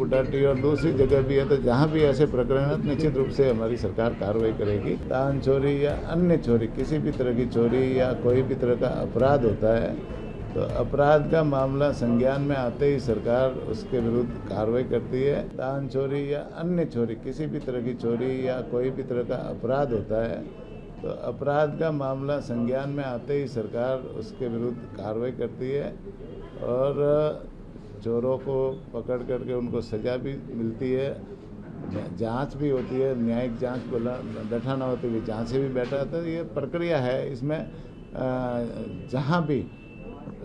बुटाटी और दूसरी जगह भी है, तो जहाँ भी ऐसे प्रकरण है निश्चित रूप से हमारी सरकार कार्रवाई करेगी। दान चोरी या अन्य चोरी, किसी भी तरह की चोरी या कोई भी तरह का अपराध होता है तो अपराध का मामला संज्ञान में आते ही सरकार उसके विरुद्ध कार्रवाई करती है। दान चोरी या अन्य चोरी, किसी भी तरह की चोरी या कोई भी तरह का अपराध होता है तो अपराध का मामला संज्ञान में आते ही सरकार उसके विरुद्ध कार्रवाई करती है और चोरों को पकड़ करके उनको सज़ा भी मिलती है, जांच भी होती है, न्यायिक जांच बोला बैठा ना होती हुई जांच से भी बैठा तो ये प्रक्रिया है। इसमें जहां भी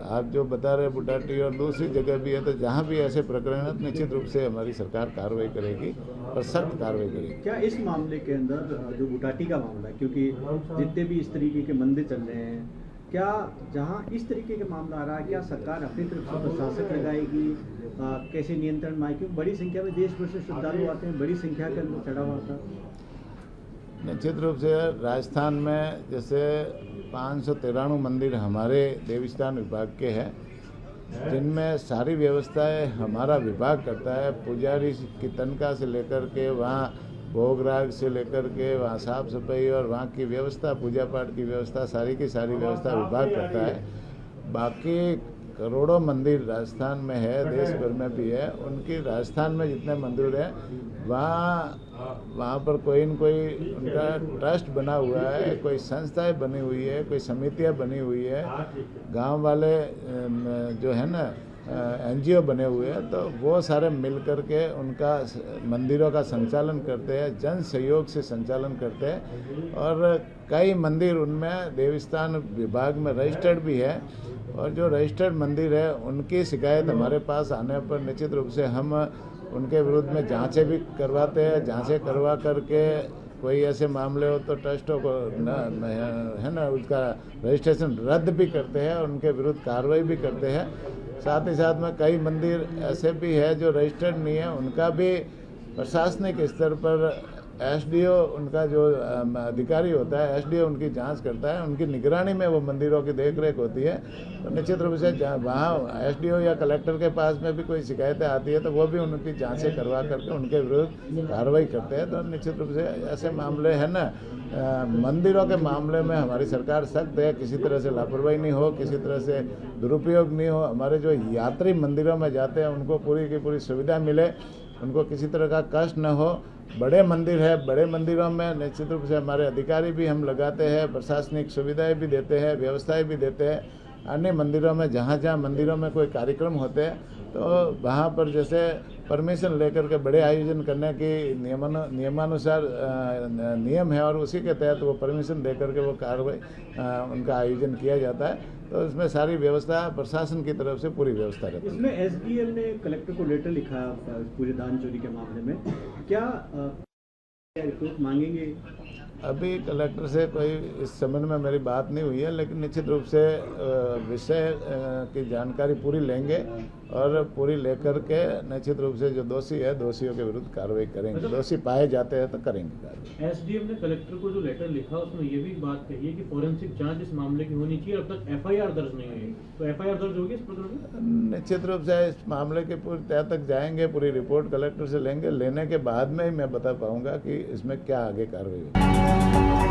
आप जो बता रहे बुटाटी और दूसरी जगह भी है, तो जहां भी ऐसे प्रकरण है निश्चित रूप से हमारी सरकार कार्रवाई करेगी और सख्त कार्रवाई करेगी। क्या इस मामले के अंदर जो बुटाटी का मामला है, क्योंकि जितने भी इस तरीके के मंदिर चल रहे हैं, क्या जहां इस तरीके का मामला आ रहा है, क्या सरकार अपनी तरफ से प्रशासक लगाएगी, कैसे नियंत्रण में आए? क्योंकि बड़ी संख्या में देश भर से श्रद्धालु आते हैं, बड़ी संख्या के अंदर चढ़ा हुआ था। निश्चित रूप से राजस्थान में जैसे 593 मंदिर हमारे देवस्थान विभाग के हैं, जिनमें सारी व्यवस्थाएं हमारा विभाग करता है। पुजारी की तनख्वाह से लेकर के वहाँ भोग राग से लेकर के वहाँ साफ सफाई और वहाँ की व्यवस्था, पूजा पाठ की व्यवस्था, सारी की सारी व्यवस्था विभाग करता है। बाकी करोड़ों मंदिर राजस्थान में है, देश भर में भी है। उनकी राजस्थान में जितने मंदिर हैं वहाँ पर कोई न कोई उनका ट्रस्ट बना हुआ है, कोई संस्थाएं बनी हुई है, कोई समितियां बनी हुई है, गांव वाले जो है ना NGO बने हुए हैं, तो वो सारे मिल कर के उनका मंदिरों का संचालन करते हैं, जन सहयोग से संचालन करते हैं। और कई मंदिर उनमें देवस्थान विभाग में रजिस्टर्ड भी है और जो रजिस्टर्ड मंदिर है उनकी शिकायत हमारे पास आने पर निश्चित रूप से हम उनके विरुद्ध में जांचें भी करवाते हैं। जांचें करवा करके कोई ऐसे मामले हो तो ट्रस्टों को है ना उसका रजिस्ट्रेशन रद्द भी करते हैं और उनके विरुद्ध कार्रवाई भी करते हैं। साथ ही साथ में कई मंदिर ऐसे भी है जो रजिस्टर्ड नहीं है, उनका भी प्रशासनिक स्तर पर SDO उनका जो अधिकारी होता है, SDO उनकी जांच करता है, उनकी निगरानी में वो मंदिरों की देखरेख होती है। तो निश्चित रूप से वहाँ SDO या कलेक्टर के पास में भी कोई शिकायतें आती है तो वो भी उनकी जांचें करवा करके उनके विरुद्ध कार्रवाई करते हैं। तो निश्चित रूप से ऐसे मामले हैं ना, मंदिरों के मामले में हमारी सरकार सख्त है, किसी तरह से लापरवाही नहीं हो, किसी तरह से दुरुपयोग नहीं हो। हमारे जो यात्री मंदिरों में जाते हैं उनको पूरी की पूरी सुविधा मिले, उनको किसी तरह का कष्ट न हो। बड़े मंदिर है, बड़े मंदिरों में निश्चित रूप से हमारे अधिकारी भी हम लगाते हैं, प्रशासनिक सुविधाएं भी देते हैं, व्यवस्थाएं भी देते हैं। अन्य मंदिरों में जहाँ जहाँ मंदिरों में कोई कार्यक्रम होते हैं तो वहाँ पर जैसे परमिशन लेकर के बड़े आयोजन करने की नियमानुसार नियम है और उसी के तहत वो परमिशन दे करके वो कार्रवाई उनका आयोजन किया जाता है। तो इसमें सारी व्यवस्था प्रशासन की तरफ से पूरी व्यवस्था रहती है। इसमें SDM ने कलेक्टर को लेटर लिखा पूरे दान चोरी के मामले में, क्या रिपोर्ट मांगेंगे? अभी कलेक्टर से कोई इस संबंध में मेरी बात नहीं हुई है, लेकिन निश्चित रूप से विषय की जानकारी पूरी लेंगे और पूरी लेकर के निश्चित रूप से जो दोषी है दोषियों के विरुद्ध कार्रवाई करेंगे। दोषी पाए जाते हैं तो करेंगे कार्रवाई। SDM ने कलेक्टर को जो लेटर लिखा उसमें ये भी बात कही है कि फॉरेंसिक जांच इस मामले की होनी चाहिए, अब तक FIR दर्ज नहीं हुई, तो FIR दर्ज होगी इस प्रकरण में? निश्चित रूप से इस मामले के पूरी तह तक जाएंगे, पूरी रिपोर्ट कलेक्टर से लेंगे, लेने के बाद में ही मैं बता पाऊंगा कि इसमें क्या आगे कार्रवाई होगी।